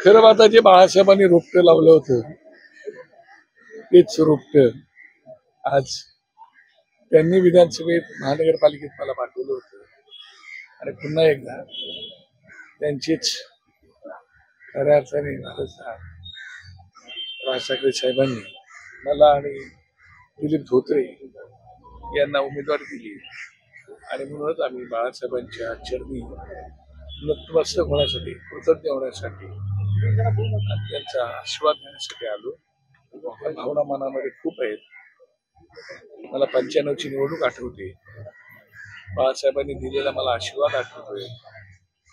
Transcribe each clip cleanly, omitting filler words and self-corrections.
खरं आता जे बाळासाहेबांनी रोपटं लावलं होतं तेच रोपटं आज त्यांनी विधानसभेत महानगरपालिकेत मला पाठवलं होतं आणि पुन्हा एकदा त्यांचीच खऱ्या अर्थाने राज ठाकरे साहेबांनी मला आणि दिलीप धोत्रे यांना उमेदवारी दिली आणि म्हणूनच आम्ही बाळासाहेबांच्या चरणी नतमस्तक होण्यासाठी, कृतज्ञ होण्यासाठी आणि त्यांचा आशीर्वाद घेण्यासाठी आलो. भावना मनामध्ये खूप आहेत. मला 95ची निवडणूक आठवते. बाळासाहेबांनी दिलेला मला आशीर्वाद आठवतोय.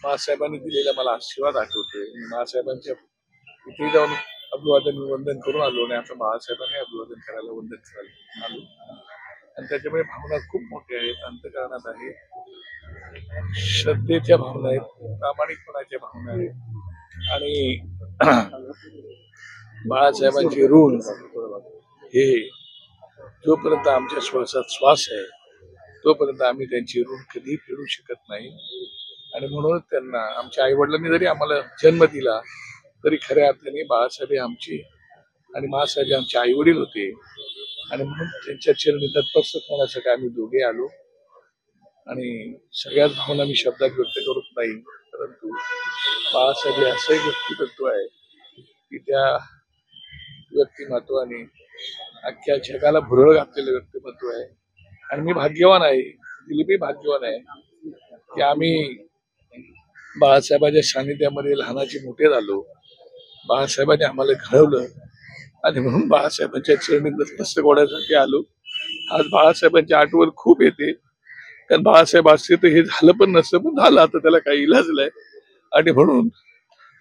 बाळासाहेबांनी दिलेला मला आशीर्वाद आठवतोय. बाळासाहेबांच्या इथे जाऊन अभिवादन वंदन करून आलो आणि आता बाळासाहेबांनी अभिवादन करायला वंदन करायला आलो आणि त्याच्यामुळे भावना खूप मोठ्या आहेत, अंतःकरणात आहे, श्रद्धेच्या भावना आहेत, प्रामाणिकपणाच्या भावना आहेत आणि बाळासाहेबांचे ऋण हे जोपर्यंत आमच्या श्वासात श्वास आहे तोपर्यंत आम्ही त्यांची ऋण कधीही फेडू शकत नाही आणि म्हणूनच त्यांना आमच्या आई वडिलांनी जरी आम्हाला जन्म दिला तरी खऱ्या अर्थाने बाळासाहेब आमची आणि मासाहेब आमचे आई वडील होते आणि म्हणून त्यांच्या चरणी नतमस्तक होण्यासाठी आम्ही दोघे आलो आणि सगळ्याच भावना मी शब्दात व्यक्त करत नाही, परंतु बाळासाहेब हे असंही व्यक्तिमत्व आहे की त्या व्यक्तिमत्वाने अख्ख्या जगाला भुरळ घातलेलं व्यक्तिमत्व आहे आणि मी भाग्यवान आहे, दिलीपही भाग्यवान आहे की आम्ही बाळासाहेबांच्या सानिध्यामध्ये लहानाचे मोठे झालो. बाळासाहेबांनी आम्हाला घडवलं आणि म्हणून बाळासाहेबांच्या चरणी नतमस्तक होण्यासाठी आलो. आज बाळासाहेबांची आठवण खूप येते कारण बाळासाहेब असते तर हे झालं पण नसतं, पण झालं, आता त्याला काही इलाज नाही आणि म्हणून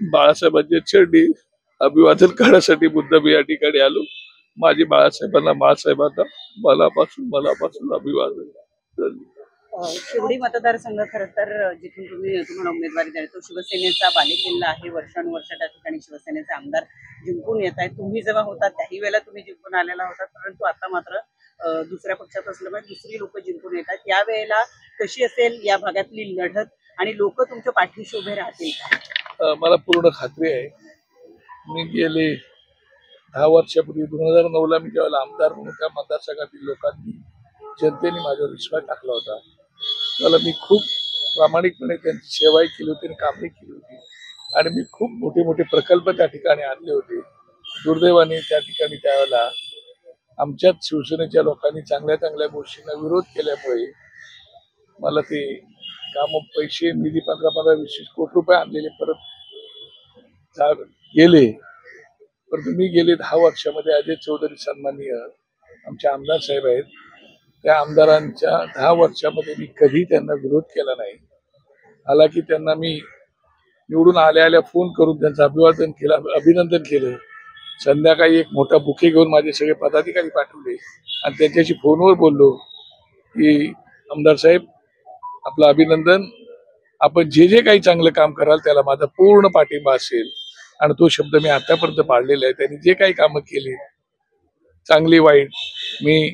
बाळासाहेबांच्या चरणी अभिवादन करण्यासाठी मुद्दाम या ठिकाणी आलो. माझी बाळासाहेबांना मनापासून अभिवादन. शिवडी मतदारसंघ खरं तर जिथून तुम्हाला उमेदवारी द्याल तो शिवसेनेचा बालेकिल्ला आहे. वर्षानुवर्ष त्या ठिकाणी शिवसेनेचे आमदार जिंकून येत आहेत. तुम्ही जेव्हा होता त्याही वेळेला तुम्ही जिंकून आलेला होता, परंतु आता मात्र दुसऱ्या पक्षात असल्यामुळे दुसरी लोक जिंकून येतात. या वेळेला कशी असेल या भागातली लढत आणि लोक तुमच्या पाठीशी उभे राहतील का? मला पूर्ण खात्री आहे. मी गेले 10 वर्षापूर्वी 2009ला मी ज्यावेळेला आमदार म्हणून त्या मतदारसंघातील लोकांनी जनतेने माझ्यावर विश्वास टाकला होता त्याला मी खूप प्रामाणिकपणे त्यांची सेवाही केली होती आणि कामही केली होती आणि मी खूप मोठे मोठे प्रकल्प त्या ठिकाणी आणले होते. दुर्दैवाने त्या ठिकाणी त्यावेळेला आमच्याच शिवसेनेच्या लोकांनी चांगल्या चांगल्या गोष्टींना विरोध केल्यामुळे मला ते काम पैसे निधी 15-20 कोटी रुपये आणलेले परत गेले. परंतु मी गेले 10 वर्षामध्ये अजय चौधरी सन्माननीय आमचे आमदार साहेब आहेत, त्या आमदारांच्या 10 वर्षामध्ये मी कधी त्यांना विरोध केला नाही. हालाकी त्यांना मी निवडून आल्या फोन करून त्यांचं अभिनंदन केलं. संध्याकाळी एक मोठा बुके घेऊन माझे सगळे पदाधिकारी पाठवले आणि त्यांच्याशी फोनवर बोललो की आमदार साहेब आपलं अभिनंदन, आपण जे जे काही चांगलं काम कराल त्याला माझा पूर्ण पाठिंबा असेल आणि तो शब्द मी आतापर्यंत पाळलेला आहे. त्यांनी जे काही कामं केली चांगली वाईट मी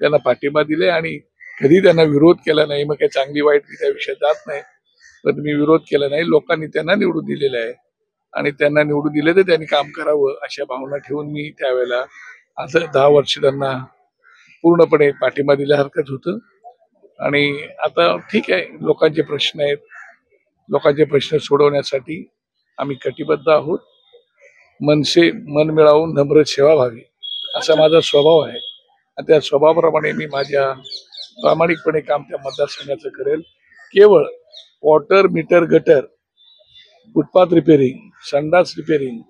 त्यांना पाठिंबा दिले आणि कधी त्यांना विरोध केला नाही. मग काही चांगली वाईट मी त्या विषयात जात नाही, पण मी विरोध केला नाही. लोकांनी त्यांना निवडून दिलेलं आहे आणि त्यांना निवडून दिले तर त्यांनी काम करावं अशा भावना ठेवून मी त्यावेळेला आता 10 वर्ष त्यांना पूर्णपणे पाठिंबा दिल्यासारखंच होतं. आणि आता ठीक आहे, लोकांचे प्रश्न आहेत, लोकांचे प्रश्न सोडवण्यासाठी आम्ही कटिबद्ध आहोत. मन मिळावून नम्र सेवा व्हावी असा माझा स्वभाव आहे आणि त्या स्वभावाप्रमाणे मी माझ्या प्रामाणिकपणे काम त्या मतदारसंघाचं करेल. केवळ water meter gutter, footpath repairing, संडास रिपेरिंग,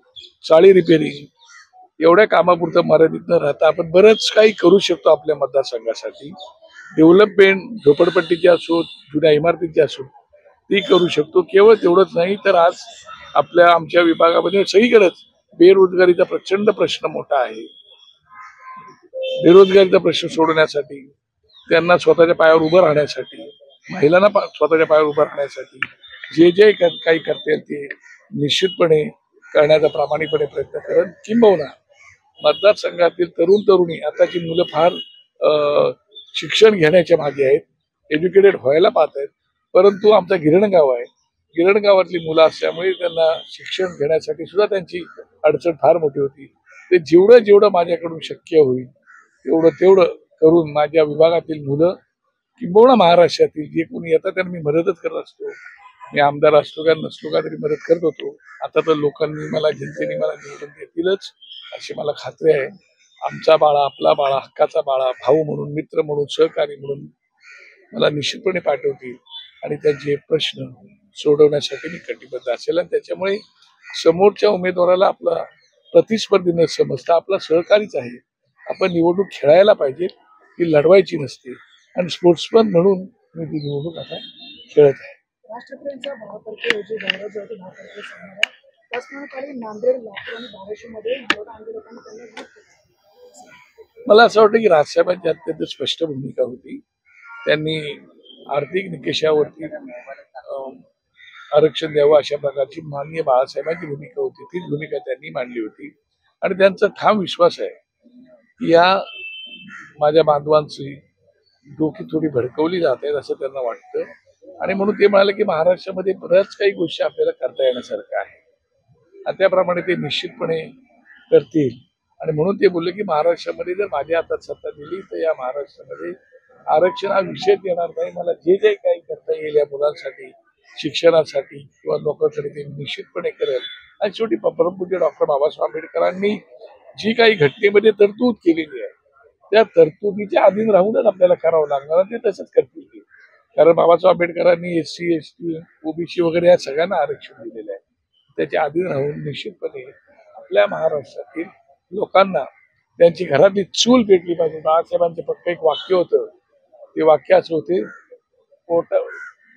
चाळी रिपेरिंग एवढ्या कामापुरतं मर्यादित न राहता आपण बरंच काही करू शकतो आपल्या मतदारसंघासाठी. डेव्हलपमेंट झोपडपट्टीची असो, जुन्या इमारतीची असो, ती करू शकतो. केवळ तेवढंच नाही तर आज आमच्या विभागामध्ये सगळीकडेच बेरोजगारीचा प्रचंड प्रश्न मोठा आहे. बेरोजगारीचा प्रश्न सोडवण्यासाठी, त्यांना स्वतःच्या पायावर उभं राहण्यासाठी, महिलांना स्वतःच्या पायावर उभं राहण्यासाठी जे जे काही करता येईल ते निश्चितपणे करण्याचा प्रामाणिकपणे प्रयत्न करेन. किंबहुना मतदारसंघातील तरुण तरुणी आताची मुलं फार शिक्षण घेण्याच्या मागे आहेत, एज्युकेटेड व्हायला पाहत आहेत, परंतु आमचा गिरणगाव आहे गिरण गावातली मुलं असल्यामुळे त्यांना शिक्षण घेण्यासाठी सुद्धा त्यांची अडचण फार मोठी होती. ते जेवढं जेवढं माझ्याकडून शक्य होईल तेवढं करून माझ्या विभागातील मुलं किंबहुना महाराष्ट्रातील जे कोणी येतात त्यांना मी मदतच करत असतो. मी आमदार असतो का नसलो का तरी मदत करत होतो. आता तर लोकांनी जनतेने मला निवडून देतीलच अशी मला खात्री आहे. आमचा बाळा, आपला बाळा, हक्काचा बाळा, भाऊ म्हणून, मित्र म्हणून, सहकारी म्हणून मला निश्चितपणे पाठवतील आणि त्यांचे प्रश्न सोडवण्यासाठी मी कटिबद्ध असेल. आणि त्याच्यामुळे समोरच्या उमेदवाराला आपला प्रतिस्पर्धी न समजता आपला सहकारीच आहे. आपण निवडणूक खेळायला पाहिजे, ती लढवायची नसते. आणि स्पोर्ट्समन म्हणून मी ती निवडणूक आता खेळत आहे. राष्ट्रपतींचा 10 तारखेला जो दौरा जो आहे तो 10 तारखेला सांगणार आहे. त्याचप्रमाणे नांदेड, लातूर आणि धाराशिवमध्ये मराठा आंदोलकांनी त्यांना विरोध केला. मला असं वाटतं की राजसाहेबांची अत्यंत स्पष्ट भूमिका होती. त्यांनी आर्थिक निकषावरती आरक्षण द्यावं अशा प्रकारची माननीय बाळासाहेबांची भूमिका होती. तीच भूमिका त्यांनी मांडली होती आणि त्यांचा ठाम विश्वास आहे की या माझ्या बांधवांची डोकी थोडी भडकवली जात आहेत असं त्यांना वाटतं. आणि म्हणून ते म्हणाले की महाराष्ट्रामध्ये बऱ्याच काही गोष्टी आपल्याला करता येण्यासारख्या आहे आणि त्याप्रमाणे ते निश्चितपणे करतील. आणि म्हणून ते बोलले की महाराष्ट्रामध्ये जर माझ्या हातात सत्ता दिली तर या महाराष्ट्रामध्ये आरक्षण हा विषय येणार नाही. मला जे जे काही करता येईल या मुलांसाठी, शिक्षणासाठी किंवा लोकांसाठी ते निश्चितपणे करेल. आणि शेवटी परमपूज्य डॉक्टर बाबासाहेब आंबेडकरांनी जी काही घटनेमध्ये तरतूद केलेली आहे त्या तरतुदीच्या अधीन राहूनच आपल्याला करावं लागणार आणि ते तसंच करतील. कारण बाबासाहेब आंबेडकरांनी SC, ST, OBC वगैरे या सगळ्यांना आरक्षण दिलेलं आहे. त्याच्या अधीन राहून निश्चितपणे आपल्या महाराष्ट्रातील लोकांना त्यांची घरातली चूल पेटली पाहिजे. बाळासाहेबांचं फक्त एक वाक्य होतं, ते वाक्य असं होते,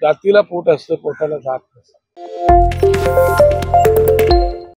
जातीला पोट असतं, पोटाला जात नसतं.